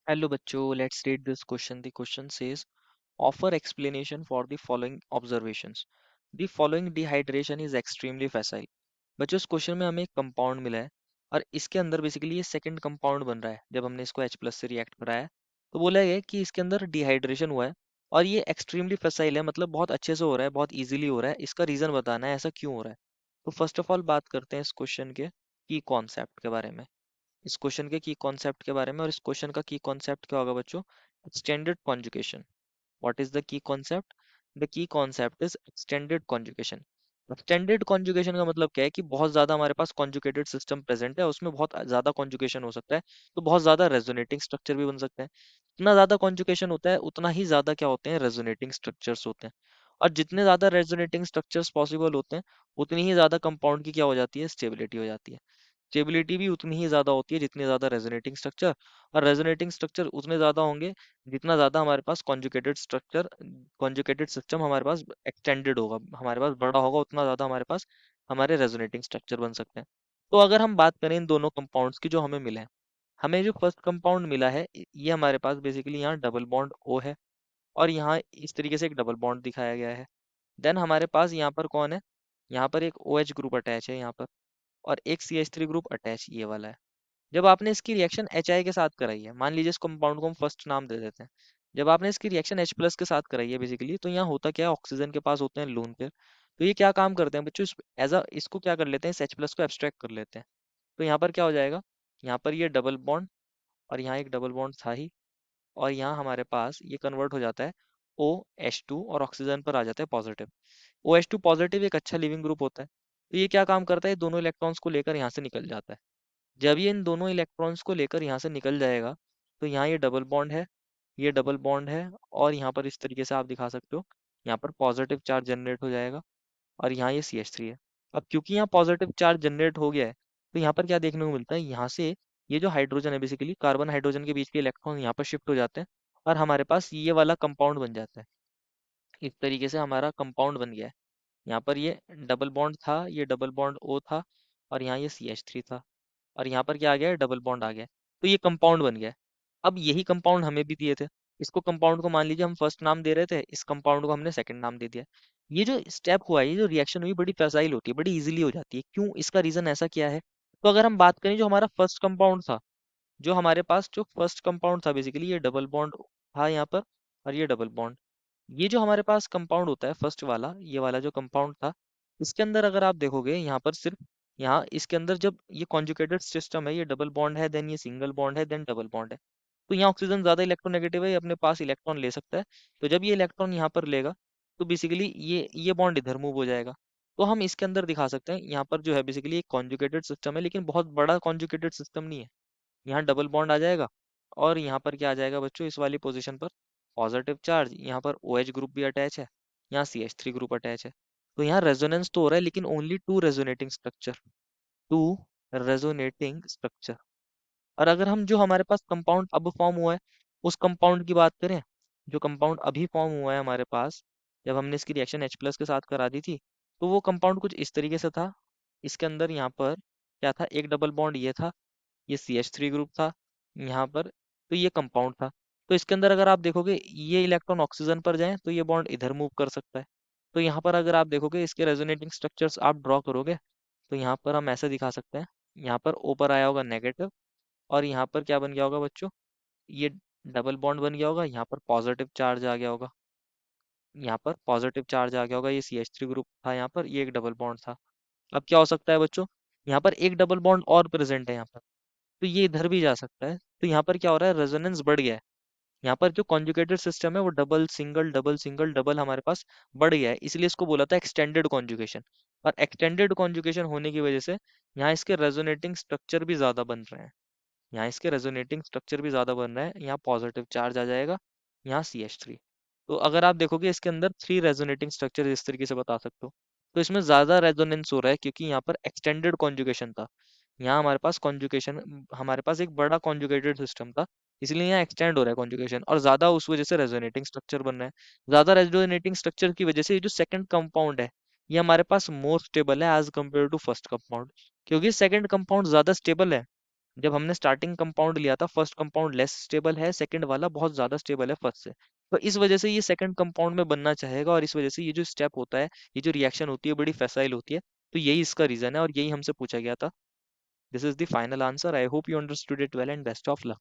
Hello बच्चों, let's read this question. The question says, offer explanation for the following observations. The following dehydration is extremely facile. बच्चों इस question में हमें एक compound मिला है और इसके अंदर बेसिकली ये सेकंड कंपाउंड बन रहा है जब हमने इसको H प्लस से रिएक्ट कराया है। तो बोला गया है कि इसके अंदर डिहाइड्रेशन हुआ है और ये एक्सट्रीमली फैसाइल है, मतलब बहुत अच्छे से हो रहा है, बहुत इजीली हो रहा है। इसका रीजन बताना है ऐसा क्यों हो रहा है। तो फर्स्ट ऑफ ऑल बात करते हैं इस क्वेश्चन के की कॉन्सेप्ट के बारे में, इस क्वेश्चन के की कॉन्सेप्ट के बारे में। और इस क्वेश्चन का की कॉन्सेप्ट क्या होगा बच्चों? Extended conjugation. What is the key concept? The key concept is extended conjugation. Extended conjugation का मतलब क्या है कि बहुत ज्यादा हमारे पास कॉन्जुगेटेड सिस्टम प्रेजेंट है, उसमें बहुत ज्यादा कॉन्जुगेशन हो सकता है, तो बहुत ज्यादा रेजोनेटिंग स्ट्रक्चर भी बन सकते हैं। जितना ज्यादा कॉन्जुगेशन होता है उतना ही ज्यादा क्या होते हैं, रेजोनेटिंग स्ट्रक्चर्स होते हैं। और जितने ज्यादा रेजोनेटिंग स्ट्रक्चर्स पॉसिबल होते हैं उतनी ही ज्यादा कंपाउंड की क्या हो जाती है, स्टेबिलिटी हो जाती है। स्टेबिलिटी भी उतनी ही ज़्यादा होती है जितनी ज़्यादा रेजोनेटिंग स्ट्रक्चर, और रेजोनेटिंग स्ट्रक्चर उतने ज़्यादा होंगे जितना ज़्यादा हमारे पास कॉन्जुगेटेड स्ट्रक्चर, कॉन्जुगेटेड सिस्टम हमारे पास एक्सटेंडेड होगा, हमारे पास बड़ा होगा, उतना ज़्यादा हमारे पास हमारे रेजोनेटिंग स्ट्रक्चर बन सकते हैं। तो अगर हम बात करें इन दोनों कंपाउंड्स की जो हमें मिले हैं, हमें जो फर्स्ट कंपाउंड मिला है ये हमारे पास बेसिकली यहाँ डबल बॉन्ड ओ है और यहाँ इस तरीके से एक डबल बॉन्ड दिखाया गया है। देन हमारे पास यहाँ पर कौन है, यहाँ पर एक ओ एच ग्रुप अटैच है यहाँ पर, और एक C H three group attach ये वाला है। जब आपने इसकी रिएक्शन एच आई के साथ कराई है, मान लीजिए इस कंपाउंड को हम फर्स्ट नाम दे देते हैं, जब आपने इसकी रिएक्शन H प्लस के साथ कराई है बेसिकली, तो यहाँ होता क्या है, ऑक्सीजन के पास होते हैं लोन पेयर। तो ये क्या काम करते हैं बच्चों, एज अ इसको क्या कर लेते हैं, इस H प्लस को एब्स्ट्रैक्ट कर लेते हैं। तो यहाँ पर क्या हो जाएगा, यहाँ पर ये डबल बॉन्ड, और यहाँ एक डबल बॉन्ड था ही, और यहाँ हमारे पास ये कन्वर्ट हो जाता है OH2 और ऑक्सीजन पर आ जाता है पॉजिटिव। OH2 पॉजिटिव एक अच्छा लिविंग ग्रुप होता है, तो ये क्या काम करता है, दोनों इलेक्ट्रॉन्स को लेकर यहाँ से निकल जाता है। जब ये इन दोनों इलेक्ट्रॉन्स को लेकर यहाँ से निकल जाएगा, तो यहाँ ये डबल बॉन्ड है, ये डबल बॉन्ड है, और यहाँ पर इस तरीके से आप दिखा सकते हो, यहाँ पर पॉजिटिव चार्ज जनरेट हो जाएगा, और यहाँ ये CH3 है। अब क्योंकि यहाँ पॉजिटिव चार्ज जनरेट हो गया है, तो यहाँ पर क्या देखने को मिलता है, यहाँ से ये जो हाइड्रोजन है बेसिकली कार्बन हाइड्रोजन के बीच के इलेक्ट्रॉन यहाँ पर शिफ्ट हो जाते हैं, और हमारे पास ये वाला कंपाउंड बन जाता है। इस तरीके से हमारा कंपाउंड बन गया है। यहाँ पर ये डबल बॉन्ड था, ये डबल बॉन्ड O था, और यहाँ ये CH3 था, और यहाँ पर क्या आ गया है, डबल बॉन्ड आ गया है। तो ये कंपाउंड बन गया है। अब यही कंपाउंड हमें भी दिए थे, इसको कंपाउंड को मान लीजिए हम फर्स्ट नाम दे रहे थे, इस कंपाउंड को हमने सेकंड नाम दे दिया। ये जो स्टेप हुआ है, ये जो रिएक्शन हुई, बड़ी फैसाइल होती है, बड़ी इजीली हो जाती है। क्यों, इसका रीजन ऐसा क्या है? तो अगर हम बात करें जो हमारा फर्स्ट कंपाउंड था, जो हमारे पास जो फर्स्ट कंपाउंड था बेसिकली, ये डबल बॉन्ड था यहाँ पर, और ये डबल बॉन्ड, ये जो हमारे पास कंपाउंड होता है फर्स्ट वाला, ये वाला जो कंपाउंड था, इसके अंदर अगर आप देखोगे यहाँ पर सिर्फ, यहाँ इसके अंदर जब ये कॉन्जुगेटेड सिस्टम है, ये डबल बॉन्ड है, देन ये सिंगल बॉन्ड है, देन डबल बॉन्ड है, तो यहाँ ऑक्सीजन ज्यादा इलेक्ट्रोनेगेटिव है, ये अपने पास इलेक्ट्रॉन ले सकता है। तो जब ये इलेक्ट्रॉन यहाँ पर लेगा, तो बेसिकली ये बॉन्ड इधर मूव हो जाएगा। तो हम इसके अंदर दिखा सकते हैं, यहाँ पर जो है बेसिकली एक कॉन्जुगेटेड सिस्टम है, लेकिन बहुत बड़ा कॉन्जुगेटेड सिस्टम नहीं है। यहाँ डबल बॉन्ड आ जाएगा, और यहाँ पर क्या आ जाएगा बच्चों, इस वाली पोजीशन पर पॉजिटिव चार्ज, यहाँ पर OH ग्रुप भी अटैच है, यहाँ CH3 ग्रुप अटैच है। तो यहाँ रेजोनेंस तो हो रहा है, लेकिन only two resonating structure, two resonating structure. और अगर हम जो हमारे पास कंपाउंड अब फॉर्म हुआ है, उस कंपाउंड की बात करें, जो कंपाउंड अभी फॉर्म हुआ है हमारे पास, जब हमने इसकी रिएक्शन H प्लस के साथ करा दी थी, तो वो कंपाउंड कुछ इस तरीके से था। इसके अंदर यहाँ पर क्या था, एक डबल बॉन्ड ये था, ये CH3 ग्रुप था यहाँ पर, तो ये कंपाउंड था। तो इसके अंदर अगर आप देखोगे, ये इलेक्ट्रॉन ऑक्सीजन पर जाए तो ये बॉन्ड इधर मूव कर सकता है। तो यहाँ पर अगर आप देखोगे, इसके रेजोनेटिंग स्ट्रक्चर्स आप ड्रॉ करोगे, तो यहाँ पर हम ऐसे दिखा सकते हैं, यहाँ पर O पर आया होगा नेगेटिव, और यहाँ पर क्या बन गया होगा बच्चों, ये डबल बॉन्ड बन गया होगा, यहाँ पर पॉजिटिव चार्ज आ गया होगा, यहाँ पर पॉजिटिव चार्ज आ गया होगा, ये CH3 ग्रुप था यहाँ पर, ये एक डबल बॉन्ड था। अब क्या हो सकता है बच्चों, यहाँ पर एक डबल बॉन्ड और प्रेजेंट है यहाँ पर, तो ये इधर भी जा सकता है। तो यहाँ पर क्या हो रहा है, रेजोनेंस बढ़ गया है। यहाँ पर जो कॉन्जुगेटेड सिस्टम है वो double single double single double हमारे पास बढ़ गया है, इसलिए इसको बोला था एक्सटेंडेड कॉन्जुगेशन। और एक्सटेंडेड कॉन्जुगेशन होने की वजह से यहाँ इसके रेजोनेटिंग स्ट्रक्चर भी ज्यादा बन रहे हैं, यहाँ इसके रेजोनेटिंग स्ट्रक्चर भी ज्यादा बन रहा है, यहाँ पॉजिटिव चार्ज आ जाएगा, यहाँ CH3। तो अगर आप देखोगे इसके अंदर 3 रेजोनेटिंग स्ट्रक्चर इस तरीके से बता सकते हो। तो इसमें ज्यादा रेजोनेंस हो रहा है क्योंकि यहाँ पर एक्सटेंडेड कॉन्जुगेशन था, यहाँ हमारे पास कॉन्जुगेशन, हमारे पास एक बड़ा कॉन्जुगेटेड सिस्टम था, इसलिए यहाँ एक्सटेंड हो रहा है कॉन्जुगेशन, और ज्यादा उस वजह से रेजोनेटिंग स्ट्रक्चर बन रहा है। ज्यादा रेजोनेटिंग स्ट्रक्चर की वजह से ये जो सेकंड कंपाउंड है, ये हमारे पास मोर स्टेबल है as compare to first compound, क्योंकि सेकंड कंपाउंड ज्यादा स्टेबल है। जब हमने स्टार्टिंग कंपाउंड लिया था, फर्स्ट कंपाउंड लेस स्टेबल है, सेकंड वाला बहुत ज्यादा स्टेबल है फर्स्ट से। तो इस वजह से ये सेकंड कंपाउंड में बनना चाहेगा, और इस वजह से ये जो स्टेप होता है, ये जो रिएक्शन होती है, बड़ी फैसाइल होती है। तो यही इसका रीजन है, और यही हमसे पूछा गया था। This is the final answer. I hope you understood it well, and best of luck.